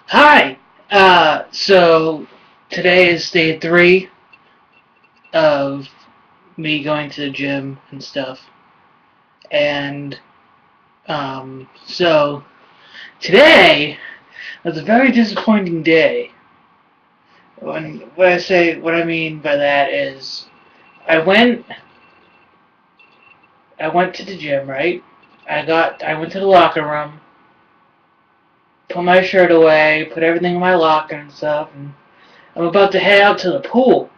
Hi! So today is day 3 of me going to the gym and stuff. And, so today was a very disappointing day. What I mean by that is, I went, I went to the gym, right? I went to the locker room, put my shirt away, put everything in my locker and stuff, and I'm about to head out to the pool.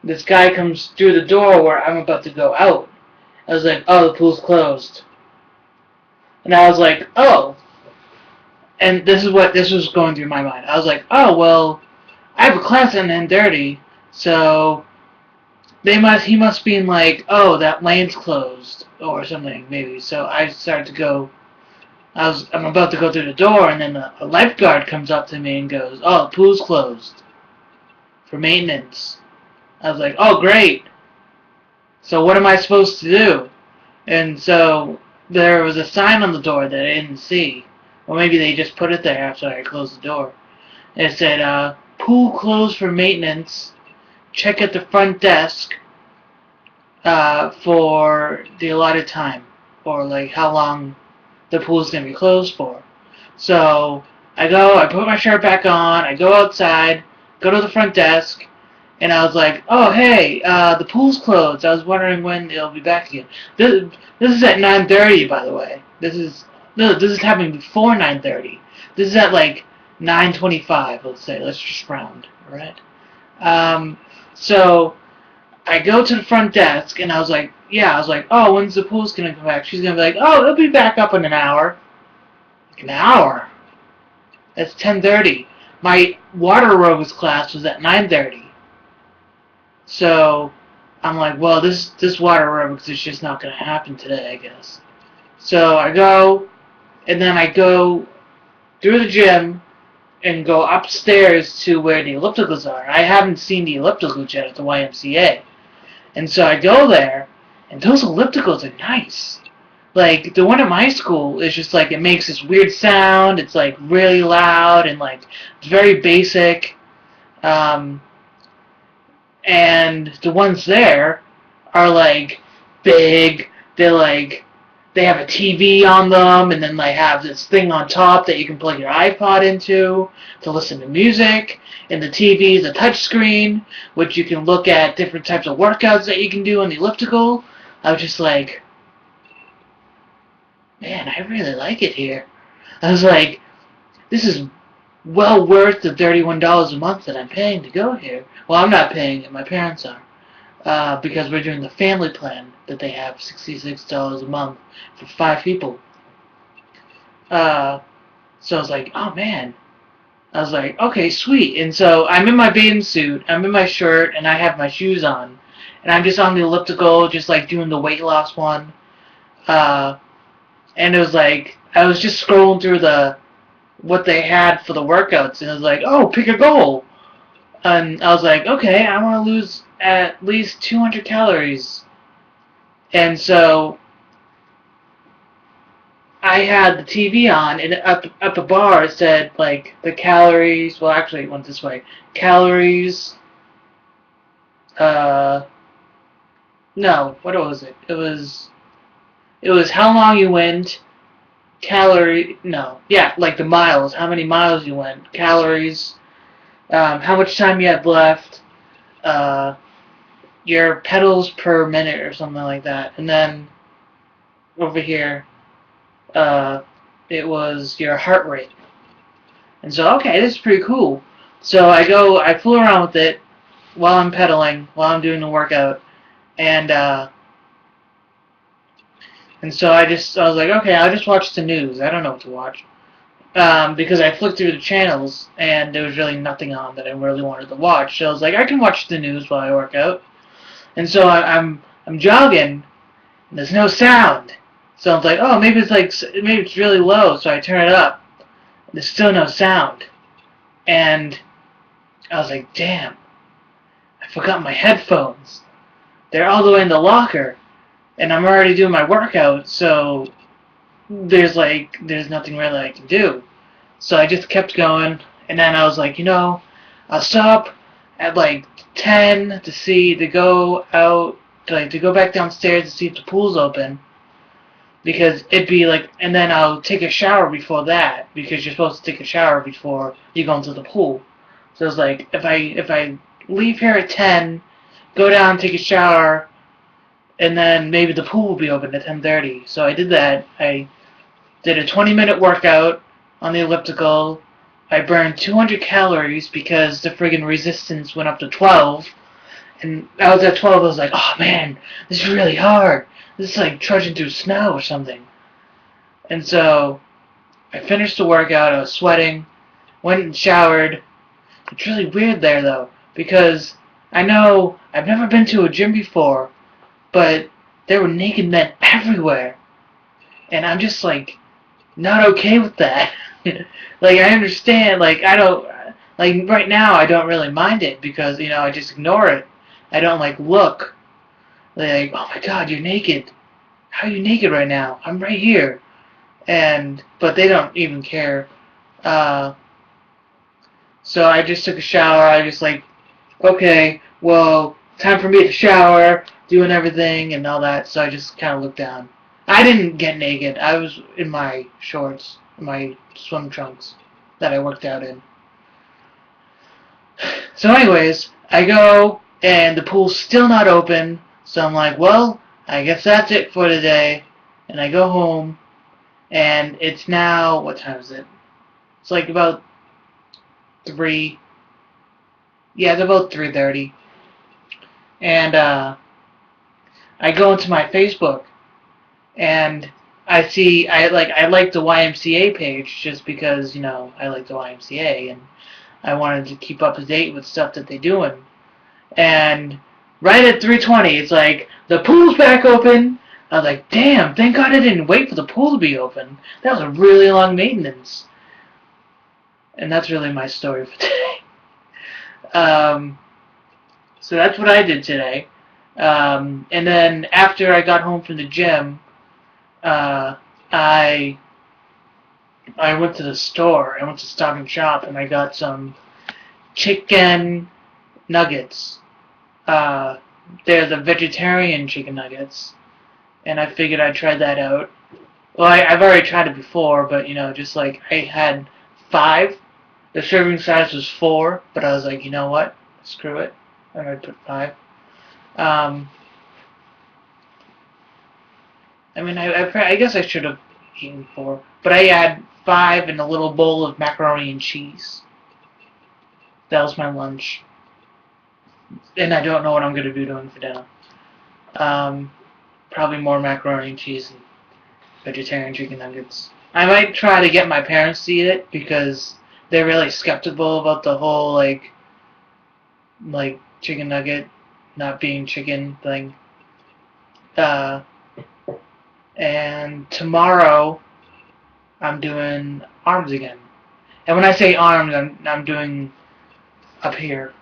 This guy comes through the door where I'm about to go out. I was like, oh, the pool's closed. And I was like, oh. And this was going through my mind. I was like, oh, well, I have a class at 9:30, so he must be in like, oh, that lane's closed or something maybe. So I started to go. I'm about to go through the door, and then a lifeguard comes up to me and goes, oh, the pool's closed for maintenance. I was like, oh, great. So what am I supposed to do? And so there was a sign on the door that I didn't see. Or maybe they just put it there after I closed the door. And it said, pool closed for maintenance. Check at the front desk for the allotted time. Or like how long the pool's going to be closed for. So I put my shirt back on, I go outside, go to the front desk, and I was like, oh, hey, the pool's closed. I was wondering when it'll be back again. This, this is at 9:30, by the way. This is happening before 9:30. This is at like 9:25, let's say. Let's just round, alright? Um, so I go to the front desk, and I was like, oh, when's the pool's gonna come back? She's gonna be like, oh, it'll be back up in an hour. Like, an hour? That's 10:30. My water aerobics class was at 9:30. So I'm like, well, this water aerobics is just not going to happen today, I guess. So I go, and then I go through the gym and go upstairs to where the ellipticals are. I haven't seen the ellipticals yet at the YMCA. And so I go there, and those ellipticals are nice. Like, the one at my school is just like, it makes this weird sound, it's like really loud, and like, it's very basic. Um, and the ones there are like big. They have a TV on them, and then they have this thing on top that you can plug your iPod into to listen to music. And the TV is a touch screen, which you can look at different types of workouts that you can do on the elliptical. I was just like, man, I really like it here. I was like, this is well worth the $31 a month that I'm paying to go here. Well, I'm not paying it, my parents are. Because we're doing the family plan that they have, $66 a month for 5 people. Uh, so I was like, oh man. I was like, okay, sweet. And so I'm in my bathing suit, I'm in my shirt, and I have my shoes on. And I'm just on the elliptical, just like doing the weight loss one. Uh, and it was like, I was just scrolling through what they had for the workouts, and it was like, oh, pick a goal. And I was like, okay, I want to lose at least 200 calories. And so I had the TV on, and up the bar it said like the calories. Well, actually, it went this way: calories. Uh, no, what was it? It was how long you went. Calorie. No, yeah, like the miles. How many miles you went? Calories. How much time you had left. Uh, your pedals per minute or something like that. And then over here, uh, it was your heart rate. And so, okay, this is pretty cool. So I fool around with it while I'm pedaling, while I'm doing the workout, and so I was like, okay, I'll just watch the news. I don't know what to watch. Because I flicked through the channels and there was really nothing on that I really wanted to watch. So I was like, I can watch the news while I work out. And so I'm jogging, and there's no sound. So I was like, oh, maybe it's really low. So I turn it up. There's still no sound. And I was like, damn, I forgot my headphones. They're all the way in the locker, and I'm already doing my workout. So there's nothing really I can do. So I just kept going, and then I was like, I'll stop at like 10 to go out, to go back downstairs to see if the pool's open. Because it'd be like, and then I'll take a shower before that, because you're supposed to take a shower before you go into the pool. So it's like, if I leave here at 10, go down, take a shower, and then maybe the pool will be open at 10:30. So I did that. I did a 20-minute workout on the elliptical. I burned 200 calories because the friggin' resistance went up to 12. And I was at 12, I was like, oh man, this is really hard. This is like trudging through snow or something. And so I finished the workout, I was sweating, went and showered. It's really weird there though, because I know I've never been to a gym before, but there were naked men everywhere. And I'm just like, not okay with that. Like, I understand, like, I don't, like, right now I don't really mind it because, I just ignore it. I don't, like, look. Like, oh my god, you're naked. How are you naked right now? I'm right here. But they don't even care. So I just took a shower. I just like, okay, well, time for me to shower, doing everything and all that. So I just kind of looked down. I didn't get naked. I was in my shorts, my swim trunks that I worked out in. So anyways, I go, and the pool's still not open. So I'm like, well, I guess that's it for today. And I go home, and it's now, what time is it? It's like about 3. Yeah, it's about 3:30. And I go into my Facebook, and I like the YMCA page just because, I like the YMCA, and I wanted to keep up to date with stuff that they're doing. And right at 3:20, it's like, the pool's back open. I was like, damn, thank God I didn't wait for the pool to be open. That was a really long maintenance. And that's really my story for today. So that's what I did today. And then after I got home from the gym, I went to the store. I went to Stop and Shop, and I got some chicken nuggets. They're the vegetarian chicken nuggets, and I figured I'd try that out. Well, I've already tried it before, but just like I had 5. The serving size was 4, but I was like, you know what? Screw it. I'm gonna put 5. I mean, I guess I should have eaten 4, but I had 5 in a little bowl of macaroni and cheese. That was my lunch, and I don't know what I'm gonna be doing for dinner. Probably more macaroni and cheese and vegetarian chicken nuggets. I might try to get my parents to eat it because they're really skeptical about the whole like chicken nugget not being chicken thing. And tomorrow I'm doing arms again. And when I say arms, I'm doing up here.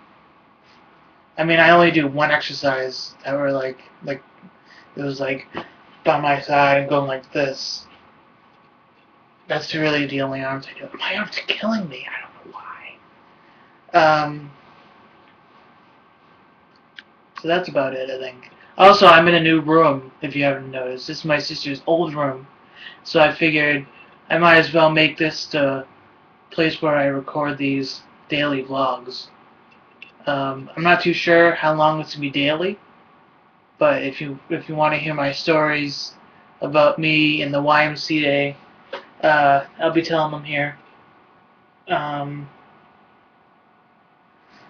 I mean, I only do one exercise that were like it was like by my side and going like this. That's really the only arms I do. My arms are killing me. I don't know why. So that's about it, I think. Also, I'm in a new room, if you haven't noticed. This is my sister's old room. So I figured I might as well make this the place where I record these daily vlogs. I'm not too sure how long it's going to be daily. But if you want to hear my stories about me and the YMCA, I'll be telling them here.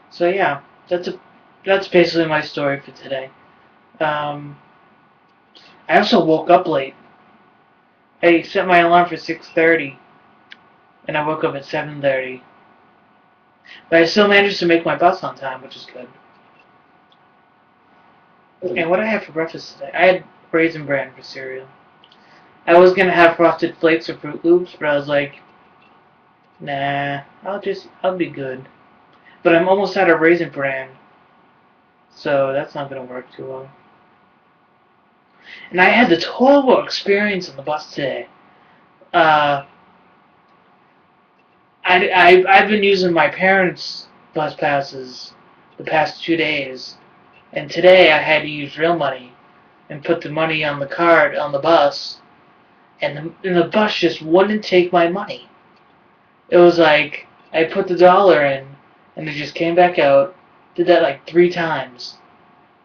So yeah, that's basically my story for today. I also woke up late. I set my alarm for 6:30, and I woke up at 7:30. But I still managed to make my bus on time, which is good. And what did I have for breakfast today? I had Raisin Bran for cereal. I was gonna have Frosted Flakes or Fruit Loops, but I was like, nah, I'll be good. But I'm almost out of Raisin Bran, so that's not gonna work too well. And I had the total experience on the bus today. I've been using my parents' bus passes the past 2 days, and today I had to use real money and put the money on the card on the bus, and the bus just wouldn't take my money. It was like I put the dollar in, and it just came back out. Did that like 3 times,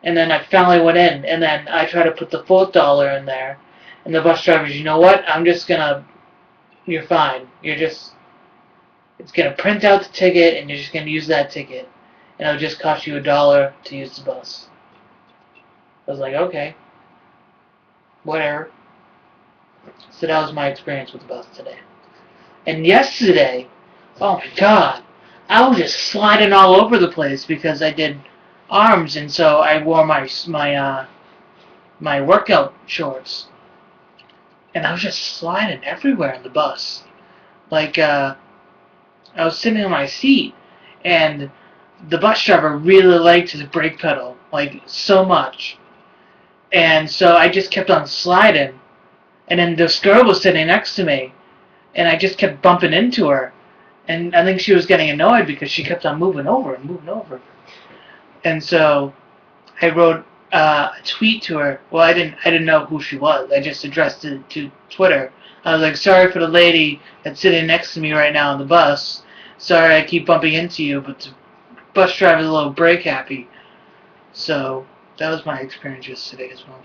and then I finally went in, and then I tried to put the fourth dollar in there, and the bus driver's, you know what? You're fine. It's gonna print out the ticket, and you're just gonna use that ticket, and it'll just cost you $1 to use the bus. I was like, okay, whatever. So that was my experience with the bus today. And yesterday, oh my god, I was just sliding all over the place because I did arms, and so I wore my workout shorts, and I was just sliding everywhere in the bus. Like I was sitting on my seat, and the bus driver really liked his brake pedal, like so much, and so I just kept on sliding, and then this girl was sitting next to me, and I just kept bumping into her, and I think she was getting annoyed because she kept on moving over and moving over. And so I wrote a tweet to her. Well, I didn't know who she was. I just addressed it to Twitter. I was like, sorry for the lady that's sitting next to me right now on the bus. Sorry I keep bumping into you, but the bus driver's a little brake happy. So that was my experience yesterday as well.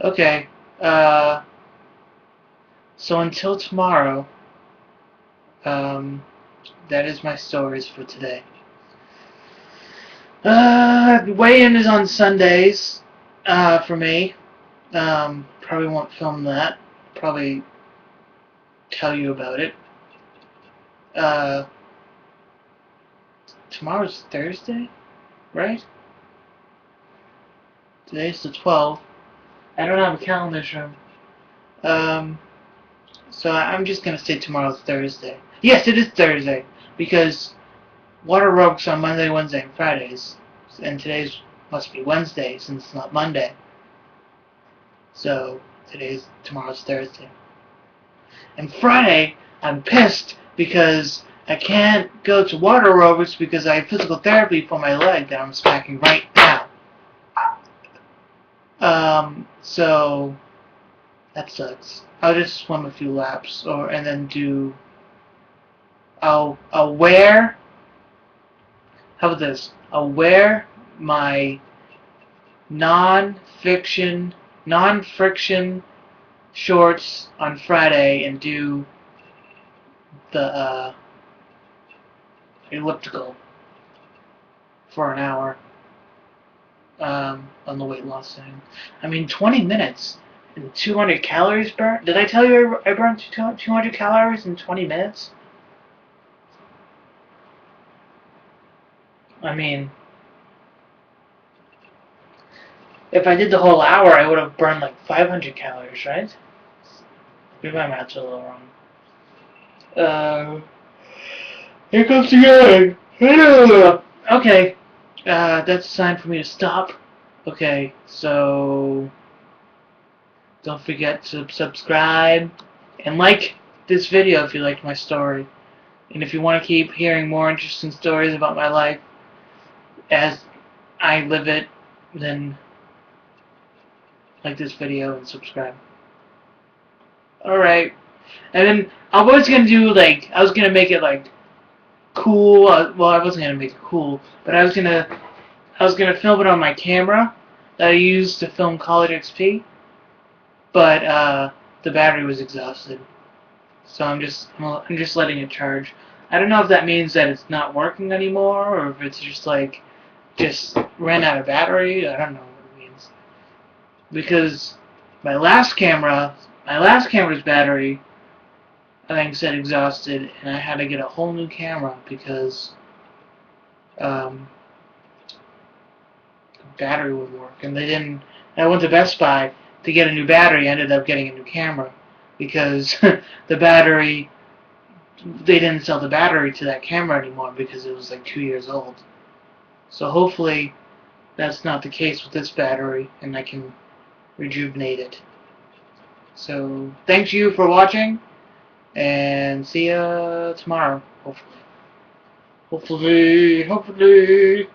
Okay. So until tomorrow, that is my stories for today. Weigh-in is on Sundays, for me. Probably won't film that. Probably tell you about it. Tomorrow's Thursday, right? Today's the 12th. I don't have a calendar show. So I'm just gonna say tomorrow's Thursday. Yes, it is Thursday, because water aerobics on Monday, Wednesday, and Fridays, and today's must be Wednesday since it's not Monday. So tomorrow's Thursday. And Friday, I'm pissed because I can't go to water aerobics because I have physical therapy for my leg that I'm smacking right now. So that sucks. I'll just swim a few laps, and then I'll wear. How about this? I'll wear my non-friction shorts on Friday and do the elliptical for an hour on the weight loss thing. I mean, 20 minutes and 200 calories burnt. Did I tell you I burned 200 calories in 20 minutes? I mean, if I did the whole hour, I would have burned like 500 calories, right? Maybe my math's a little wrong. Here comes the egg. Okay, that's a sign for me to stop. Okay, so don't forget to subscribe and like this video if you liked my story. And if you want to keep hearing more interesting stories about my life as I live it, then like this video and subscribe. Alright. And then I was gonna make it like cool. Well, I wasn't gonna make it cool, but I was gonna film it on my camera that I used to film College XP, but the battery was exhausted, so I'm just letting it charge. I don't know if that means that it's not working anymore, or if it's just ran out of battery. I don't know what it means, because my last camera's battery, I think, said exhausted, and I had to get a whole new camera because the battery wouldn't work. And I went to Best Buy to get a new battery. I ended up getting a new camera because the battery, they didn't sell the battery to that camera anymore because it was like 2 years old. So hopefully that's not the case with this battery, and I can rejuvenate it. So thank you for watching, And see ya tomorrow. Hopefully. Hopefully.